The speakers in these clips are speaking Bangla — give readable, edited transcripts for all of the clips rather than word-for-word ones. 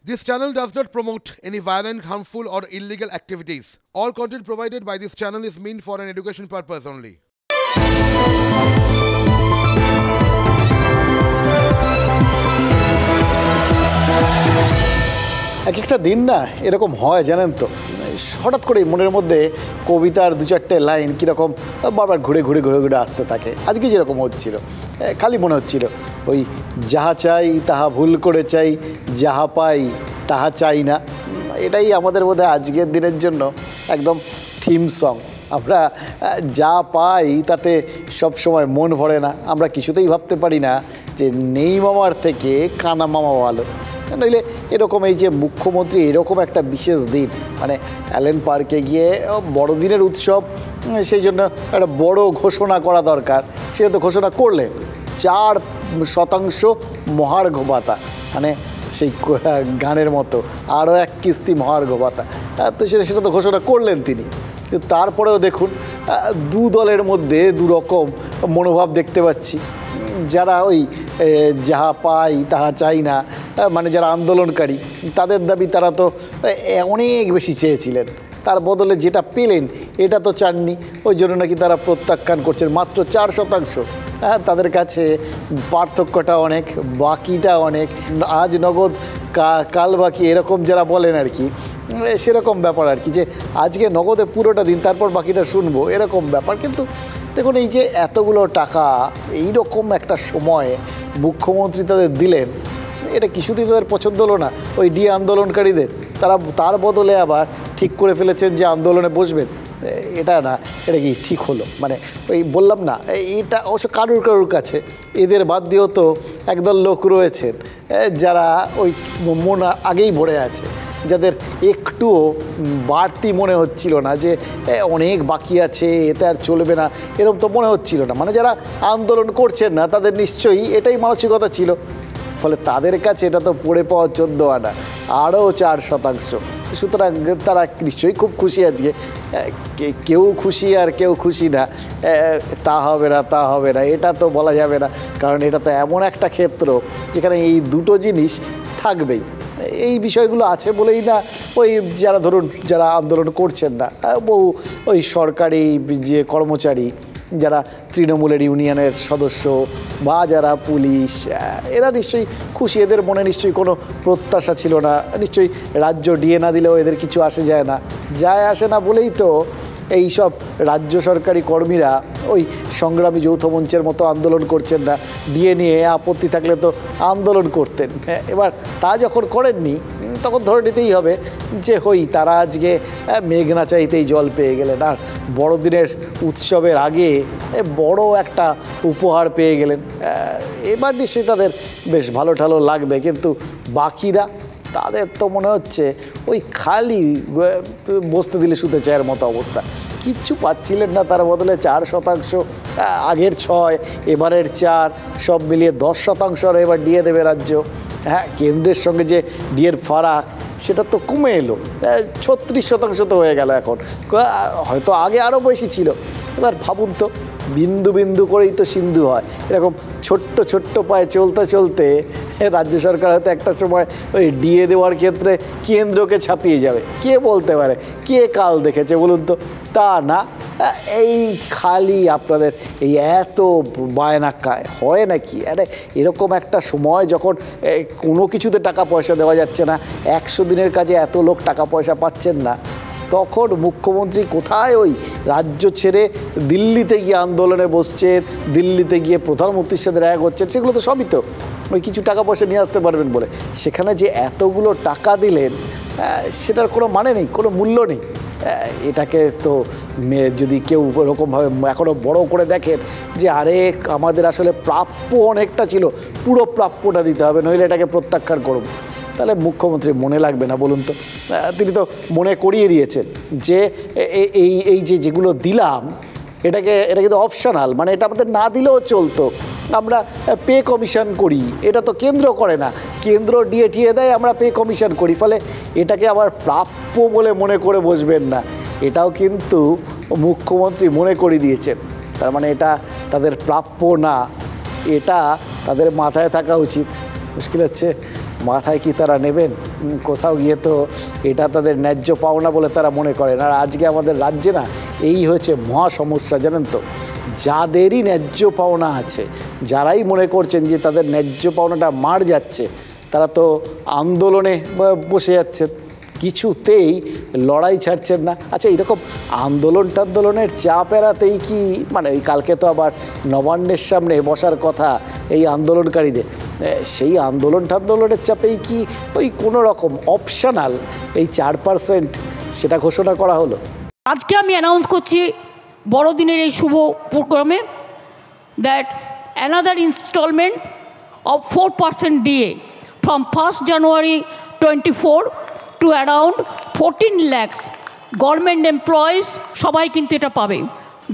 This channel does not promote any violent, harmful, or illegal activities. All content provided by this channel is meant for an education purpose only. এক একটা দিন না এরকম হয় জানেন তো, হঠাৎ করে মনের মধ্যে কবিতার দু চারটে লাইন কীরকম বারবার ঘুরে ঘুরে ঘুরে ঘুরে আসতে থাকে। আজকে যেরকম হচ্ছিল, খালি মনে হচ্ছিল ওই যাহা চাই তাহা ভুল করে চাই, যাহা পাই তাহা চাই না। এটাই আমাদের বোধহয় আজকের দিনের জন্য একদম থিম সং। আমরা যা পাই তাতে সব সময় মন ভরে না। আমরা কিছুতেই ভাবতে পারি না যে নেই মামার থেকে কানা মামা ভালো। নইলে এরকম এই যে মুখ্যমন্ত্রী এরকম একটা বিশেষ দিন, মানে অ্যালেন পার্কে গিয়ে বড়দিনের উৎসব, সেই জন্য একটা বড় ঘোষণা করা দরকার। সে তো ঘোষণা করলেন 4% মহার্ঘ ভাতা, মানে সেই গানের মতো আরও এক কিস্তি মহার্ঘ ভাতা। তো সেটা তো ঘোষণা করলেন তিনি। কিন্তু তারপরেও দেখুন দু দলের মধ্যে দুরকম মনোভাব দেখতে পাচ্ছি। যারা ওই যাহা পাই তাহা চাই না, মানে যারা আন্দোলনকারী, তাদের দাবি তারা তো অনেক বেশি চেয়েছিলেন, তার বদলে যেটা পেলেন এটা তো চাননি। ওই জন্য নাকি তারা প্রত্যাখ্যান করছেন মাত্র 4%। তাদের কাছে পার্থক্যটা অনেক, বাকিটা অনেক। আজ নগদ কাল বাকি, এরকম যারা বলেন আর কি, সেরকম ব্যাপার আর কি, যে আজকে নগদে পুরোটা দিন তারপর বাকিটা শুনবো, এরকম ব্যাপার। কিন্তু দেখুন এই যে এতগুলো টাকা এইরকম একটা সময়ে মুখ্যমন্ত্রী তাদের দিলেন, এটা কিছুতেই তাদের পছন্দ হলো না ওই ডিএ আন্দোলনকারীদের। তারা তার বদলে আবার ঠিক করে ফেলেছেন যে আন্দোলনে বসবেন। এটা না, এটা কি ঠিক হলো? মানে ওই বললাম না, এটা অবশ্য কারুর কাছে, এদের বাদ দিয়েও তো একদল লোক রয়েছেন যারা ওই মন আগেই ভরে আছে, যাদের একটুও বাড়তি মনে হচ্ছিল না, যে অনেক বাকি আছে, এতে আর চলবে না, এরকম তো মনে হচ্ছিল না। মানে যারা আন্দোলন করছেন না তাদের নিশ্চয়ই এটাই মানসিকতা ছিল। ফলে তাদের কাছে এটা তো পড়ে পাওয়া 14 আনা, আরও 4%। সুতরাং তারা নিশ্চয়ই খুব খুশি আজকে। কেউ খুশি আর কেউ খুশি না, তা হবে না, এটা তো বলা যাবে না। কারণ এটা তো এমন একটা ক্ষেত্র যেখানে এই দুটো জিনিস থাকবেই। এই বিষয়গুলো আছে বলেই না ওই যারা ধরুন যারা আন্দোলন করছেন না, বহু ওই সরকারি যে কর্মচারী, যারা তৃণমূলের ইউনিয়নের সদস্য বা যারা পুলিশ, এরা নিশ্চয়ই খুশি। এদের মনে নিশ্চয়ই কোনো প্রত্যাশা ছিল না। নিশ্চয়ই রাজ্য ডিএ না দিলেও এদের কিছু আসে আসে না বলেই তো এই সব রাজ্য সরকারি কর্মীরা ওই সংগ্রামী যৌথ মঞ্চের মতো আন্দোলন করছেন না। ডিএ নিয়ে আপত্তি থাকলে তো আন্দোলন করতেন। এবার তা যখন করেননি, তখন ধরে নিতেই হবে যে তারা আজকে মেঘনা চাইতেই জল পেয়ে গেলেন, আর বড়দিনের উৎসবের আগে বড় একটা উপহার পেয়ে গেলেন। এবার নিশ্চয়ই তাদের বেশ ভালো লাগবে। কিন্তু বাকিরা, তাদের তো মনে হচ্ছে ওই খালি বসতে দিলে শুতে চায়ের মতো অবস্থা। কিচ্ছু পাচ্ছিলেন না, তার বদলে 4%, আগের 6, এবারের 4, সব মিলিয়ে 10% এবার ডিএ দেবে রাজ্য। হ্যাঁ, কেন্দ্রের সঙ্গে যে ডিএর ফারাক সেটা তো কমে এলো, 36% তো হয়ে গেল এখন। হয়তো আগে আরও বেশি ছিল। এবার ভাবুন তো, বিন্দু বিন্দু করেই তো সিন্ধু হয়। এরকম ছোট্ট পায়ে চলতে রাজ্য সরকার হয়তো একটা সময় ওই ডিএ দেওয়ার ক্ষেত্রে কেন্দ্রকে ছাপিয়ে যাবে। কে বলতে পারে, কে কাল দেখেছে বলুন তো? তা না, এই খালি আপনাদের এই এত বায়না হয় নাকি? এরকম একটা সময় যখন কোনো কিছুতে টাকা পয়সা দেওয়া যাচ্ছে না, 100 দিনের কাজে এত লোক টাকা পয়সা পাচ্ছেন না, তখন মুখ্যমন্ত্রী কোথায় ওই রাজ্য ছেড়ে দিল্লিতে গিয়ে আন্দোলনে বসছেন, দিল্লিতে গিয়ে প্রধানমন্ত্রীর সাথে দেখা করছেন। সেগুলো তো সবই তো ওই কিছু টাকা পয়সা নিয়ে আসতে পারবেন বলে। সেখানে যে এতগুলো টাকা দিলেন, সেটার কোনো মানে নেই, কোনো মূল্য নেই। এটাকে তো যদি কেউ এরকমভাবে এখনও বড় করে দেখেন যে আরে আমাদের আসলে প্রাপ্য অনেকটা ছিল, পুরো প্রাপ্যটা দিতে হবে, নইলে এটাকে প্রত্যাখ্যান করব, তাহলে মুখ্যমন্ত্রীর মনে লাগবে না বলুন তো? তিনি তো মনে করিয়ে দিয়েছেন যে এই যেগুলো দিলাম এটা কিন্তু অপশনাল, মানে এটা আমাদের না দিলেও চলতো। আমরা পে কমিশন করি, এটা তো কেন্দ্র করে না, কেন্দ্র ডিএ দেয়, আমরা পে কমিশন করি। ফলে এটাকে আবার প্রাপ্য বলে মনে করে বসবেন না, এটাও কিন্তু মুখ্যমন্ত্রী মনে করিয়ে দিয়েছেন। তার মানে এটা তাদের প্রাপ্য না, এটা তাদের মাথায় থাকা উচিত। মুশকিল হচ্ছে মাথায় কি তারা নেবেন? কোথাও গিয়ে তো এটা তাদের ন্যায্য পাওনা বলে তারা মনে করেন। আর আজকে আমাদের রাজ্যে না এই হয়েছে মহা সমস্যা, জানেন তো। যাদেরই ন্যায্য পাওনা আছে, যারাই মনে করছেন যে তাদের ন্যায্য পাওনাটা মার যাচ্ছে, তারা তো আন্দোলনে বসে যাচ্ছেন, কিছুতেই লড়াই ছাড়ছেন না। আচ্ছা, এরকম আন্দোলনের চাপ এড়াতেই কি মানে ওই কালকে তো আবার নবান্নের সামনে বসার কথা এই আন্দোলনকারীদের, সেই আন্দোলনের চাপেই কি ওই কোনো রকম অপশনাল এই 4% সেটা ঘোষণা করা হলো? আজকে আমি অ্যানাউন্স করছি বড়দিনের এই শুভ প্রোগ্রামে that another instalment of 4% DA from 1st January 24 to around 14 lakhs government employees সবাই কিন্তু এটা পাবে।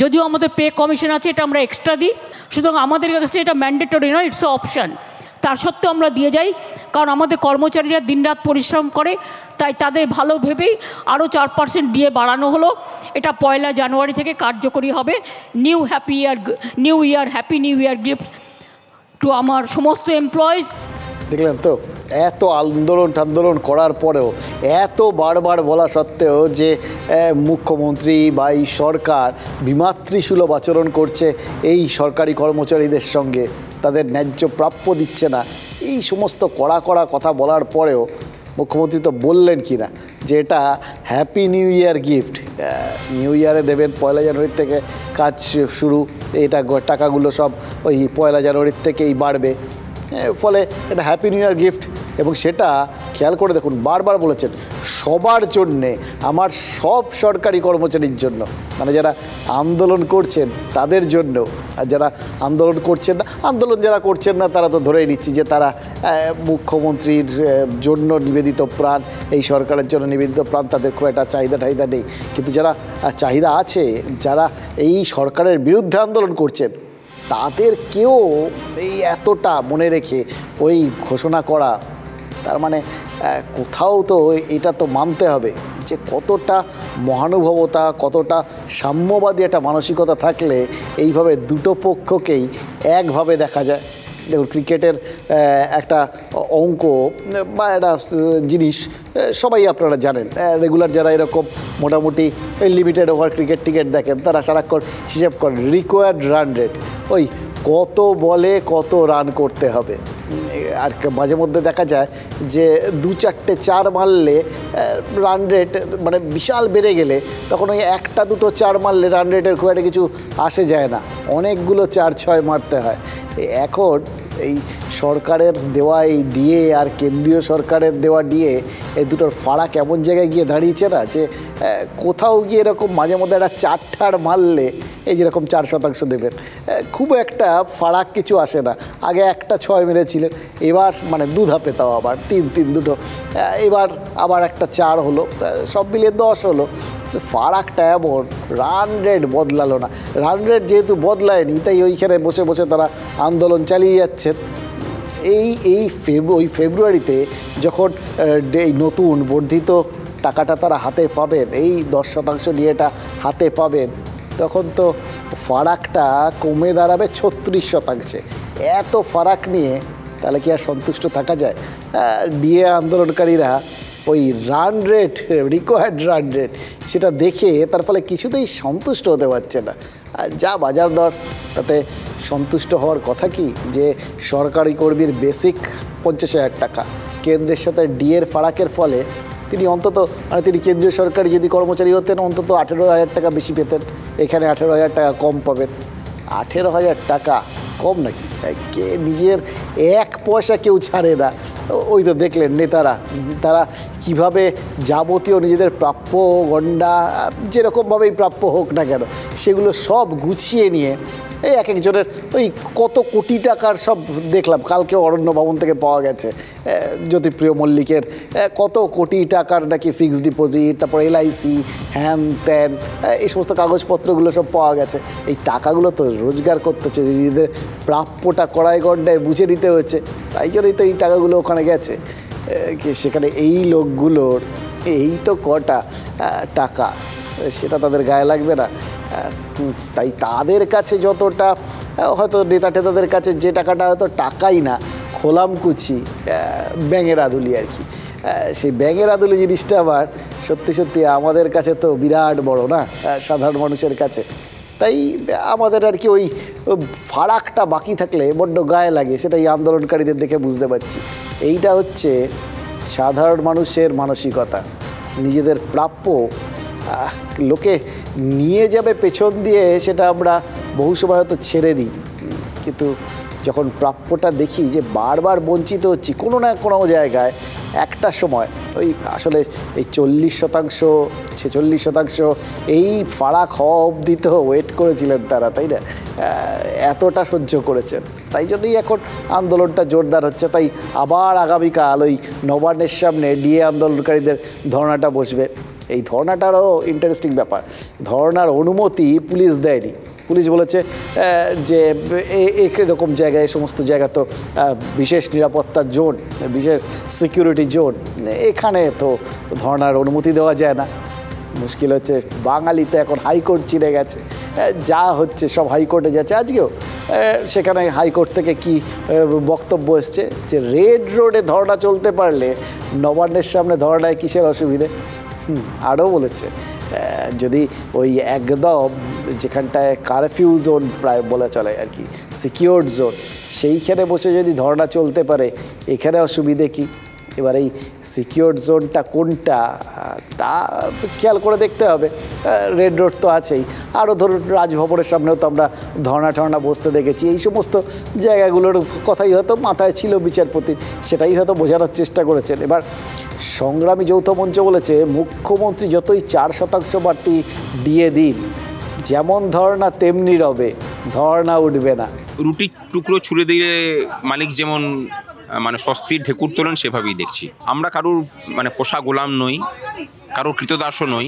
যদিও আমাদের পে কমিশন আছে, এটা আমরা এক্সট্রা দিই, সুতরাং আমাদের কাছে এটা ম্যান্ডেটরি নয়, ইটস অপশান। তার সত্ত্বেও আমরা দিয়ে যাই, কারণ আমাদের কর্মচারীরা দিনরাত পরিশ্রম করে, তাই তাদের ভালো ভেবেই আরও 4% DA বাড়ানো হলো। এটা 1 জানুয়ারি থেকে কার্যকরী হবে। New year happy new year gift to আমার সমস্ত এমপ্লয়িজ। দেখলেন তো, এত আন্দোলন করার পরেও, এত বারবার বলা সত্ত্বেও যে মুখ্যমন্ত্রী বা এই সরকার বিমাতৃসুলভ আচরণ করছে এই সরকারি কর্মচারীদের সঙ্গে, তাদের ন্যায্য প্রাপ্য দিচ্ছে না, এই সমস্ত কড়া কথা বলার পরেও মুখ্যমন্ত্রী তো বললেন কি না যে এটা happy new year gift, new ইয়ারে দেবেন, 1 জানুয়ারি থেকে কাজ শুরু, এটা টাকাগুলো সব ওই 1 জানুয়ারির থেকেই বাড়বে, ফলে এটা হ্যাপি নিউ ইয়ার গিফট। এবং সেটা খেয়াল করে দেখুন, বারবার বলেছেন সবার জন্যে, আমার সব সরকারি কর্মচারীর জন্য, মানে যারা আন্দোলন করছেন তাদের জন্য, আর যারা আন্দোলন করছেন না তারা তো ধরেই নিচ্ছি যে তারা মুখ্যমন্ত্রীর জন্য নিবেদিত প্রাণ, এই সরকারের জন্য নিবেদিত প্রাণ, তাদের খুব একটা চাহিদা নেই। কিন্তু যারা চাহিদা আছে, যারা এই সরকারের বিরুদ্ধে আন্দোলন করছেন, তাদেরকেও এই এতটা মনে রেখে ওই ঘোষণা করা, তার মানে কোথাও তো এটা তো মানতে হবে যে কতটা মহানুভবতা, কতটা সাম্যবাদী একটা মানসিকতা থাকলে এইভাবে দুটো পক্ষকেই একভাবে দেখা যায়। দেখুন, ক্রিকেটের একটা অঙ্ক বা একটা জিনিস সবাই আপনারা জানেন, রেগুলার যারা এরকম মোটামুটি লিমিটেড ওভার টিকেট দেখেন, তারা সারাক্ষণ হিসেব করেন রিকোয়ার্ড রান রেট, ওই কত বলে কত রান করতে হবে। আর মাঝে মধ্যে দেখা যায় যে 2-4টে 4 মারলে রান রেট মানে বিশাল বেড়ে গেলে তখন ওই 1-2 4 মারলে রান রেটের খুব একটা কিছু আসে যায় না, অনেকগুলো 4-6 মারতে হয়। এখন এই সরকারের দেওয়া এই ডিএ আর কেন্দ্রীয় সরকারের দেওয়া ডিএ, এই দুটোর ফারাক এমন জায়গায় গিয়ে দাঁড়িয়েছে না যে কোথাও গিয়ে এরকম মাঝে মধ্যে একটা 4 মারলে এই যেরকম 4% দেবেন, খুব একটা ফারাক কিছু আসে না। আগে একটা 6 মেরেছিলেন, এবার মানে 2 ধাপে, তাও আবার 3 দুটো, এবার আবার একটা 4 হলো, সব মিলিয়ে 10 হলো। ফারাকটা এমন, রান রেট বদলালো না। রান রেট যেহেতু বদলায়নি, তাই ওইখানে বসে বসে তারা আন্দোলন চালিয়ে যাচ্ছেন। ওই ফেব্রুয়ারিতে যখন এই নতুন বর্ধিত টাকাটা তারা হাতে পাবেন, এই 10% নিয়েটা হাতে পাবেন, তখন তো ফারাকটা কমে দাঁড়াবে 36%। এত ফারাক নিয়ে তাহলে কি আর সন্তুষ্ট থাকা যায়? ডিএ আন্দোলনকারীরা ওই run rate, required run rate, সেটা দেখে তার ফলে কিছুতেই সন্তুষ্ট হতে পারছে না। যা বাজার দর, তাতে সন্তুষ্ট হওয়ার কথা কি যে সরকারি কর্মীর বেসিক 50,000 টাকা, কেন্দ্রের সাথে ডিএর ফারাকের ফলে তিনি অন্তত মানে তিনি কেন্দ্রীয় সরকারি যদি কর্মচারী হতেন অন্তত 18,000 টাকা বেশি পেতেন, এখানে 18,000 টাকা কম পাবেন। 18,000 টাকা কম নাকি? কে নিজের 1 পয়সা কেউ ছাড়ে না। ওই তো দেখলেন নেতারা, তারা কিভাবে যাবতীয় নিজেদের প্রাপ্য গণ্ডা যেরকমভাবেই প্রাপ্য হোক না কেন, সেগুলো সব গুছিয়ে নিয়ে এই এক একজনের ওই কত কোটি টাকার সব দেখলাম, কালকে অরণ্য ভবন থেকে পাওয়া গেছে জ্যোতিপ্রিয় মল্লিকের কত কোটি টাকার নাকি ফিক্সড ডিপোজিট, তারপর LIC, হ্যান ত্যান, এই সমস্ত কাগজপত্রগুলো সব পাওয়া গেছে। এই টাকাগুলো তো রোজগার করতে হচ্ছে, নিজেদের প্রাপ্যটা কড়াই গণ্ডায় বুঝে নিতে হয়েছে, তাই জন্যই তো এই টাকাগুলো ওখানে গেছে। সেখানে এই লোকগুলোর এই তো কটা টাকা, সেটা তাদের গায়ে লাগবে না? তাই তাদের কাছে যতটা হয়তো নেতা টেতাদের কাছে যে টাকাটা হয়তো টাকাই না, খোলামকুচি ব্যাঙের আদুলি আর কি। সেই ব্যাঙের আদুলি জিনিসটা আবার সত্যি সত্যি আমাদের কাছে তো বিরাট বড় না, সাধারণ মানুষের কাছে। তাই আমাদের আর কি ওই ফারাকটা বাকি থাকলে বড্ড গায়ে লাগে, সেটা এই আন্দোলনকারীদের দেখে বুঝতে পারছি। এইটা হচ্ছে সাধারণ মানুষের মানসিকতা। নিজেদের প্রাপ্য লোকে নিয়ে যাবে পেছন দিয়ে, সেটা আমরা বহু সময় হয়তো ছেড়ে দিই, কিন্তু যখন প্রাপ্যটা দেখি যে বারবার বঞ্চিত হচ্ছি কোনো না কোনো জায়গায়, একটা সময় ওই আসলে এই 40% 46% এই ফারাক হওয়া অবধি তো ওয়েট করেছিলেন তারা, তাই না? এতটা সহ্য করেছেন, তাই জন্যই এখন আন্দোলনটা জোরদার হচ্ছে। তাই আবার আগামীকাল ওই নবান্নের সামনে ডিএ আন্দোলনকারীদের ধর্নাটা বসবে। এই ধর্নাটারও ইন্টারেস্টিং ব্যাপার, ধর্নার অনুমতি পুলিশ দেয়নি। পুলিশ বলেছে যে এরকম জায়গায়, সমস্ত জায়গা তো বিশেষ নিরাপত্তার জোন, বিশেষ সিকিউরিটি জোন, এখানে তো ধর্নার অনুমতি দেওয়া যায় না। মুশকিল হচ্ছে বাঙালিতে এখন হাইকোর্ট চিনে গেছে, যা হচ্ছে সব হাইকোর্টে যাচ্ছে। আজকেও সেখানে হাইকোর্ট থেকে কি বক্তব্য এসছে যে রেড রোডে ধর্না চলতে পারলে নবান্নের সামনে ধর্নায় কিসের অসুবিধে। আরও বলেছে যদি ওই একদম যেখানটায় কারফিউ জোন প্রায় বলা চলে আর কি, সিকিউরড জোন, সেইখানে বসে যদি ধর্না চলতে পারে এখানে অসুবিধে কি? এবার এই সিকিউরড জোনটা কোনটা তা খেয়াল করে দেখতে হবে। রেড রোড তো আছেই, আরও ধরুন রাজভবনের সামনেও তো আমরা ধর্না বসতে দেখেছি। এই সমস্ত জায়গাগুলোর কথাই হয়তো মাথায় ছিল বিচারপতি, সেটাই হয়তো বোঝানোর চেষ্টা করেছেন। এবার সংগ্রামী যৌথ মঞ্চ বলেছে মুখ্যমন্ত্রী যতই 4% বাড়তি দিয়ে দিন, যেমন ধর্না তেমনি রবে, ধর্না উঠবে না। রুটি টুকরো ছুঁড়ে দিয়ে মালিক যেমন মানে স্বস্তির ঢেকুর তোলেন, সেভাবেই দেখছি। আমরা কারুর মানে পোষা গোলাম নই, কারোর কৃতদাসও নই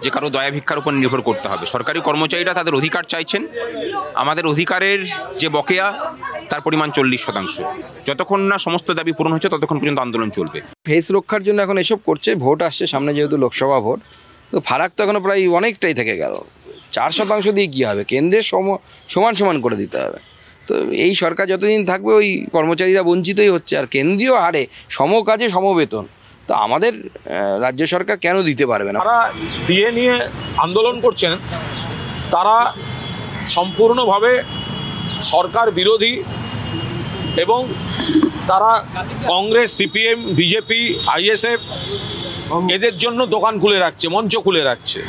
যে কারো দয়া ভিক্ষার উপর নির্ভর করতে হবে। সরকারি কর্মচারীরা তাদের অধিকার চাইছেন, আমাদের অধিকারের যে বকেয়া তার পরিমাণ 40%। যতক্ষণ না সমস্ত দাবি পূরণ হচ্ছে ততক্ষণ পর্যন্ত আন্দোলন চলবে। ফেস রক্ষার জন্য এখন এসব করছে। ভোট আসছে সামনে, যেহেতু লোকসভা ভোট, তো ফারাক তো এখনো প্রায় অনেকটাই থেকে গেল। 4% দিয়ে কী হবে? কেন্দ্রের সমান করে দিতে হবে। তো এই সরকার যতদিন থাকবে ওই কর্মচারীরা বঞ্চিতই হচ্ছে, আর কেন্দ্রীয় হারে সমকাজে সমবেতন তো আমাদের রাজ্য সরকার কেন দিতে পারবে না? তারা ডিএ নিয়ে আন্দোলন করছেন, তারা সম্পূর্ণভাবে সরকার বিরোধী এবং তারা কংগ্রেস, সিপিএম, বিজেপি, আইএসএফ এদের জন্য দোকান খুলে রাখছে, মঞ্চ খুলে রাখছে।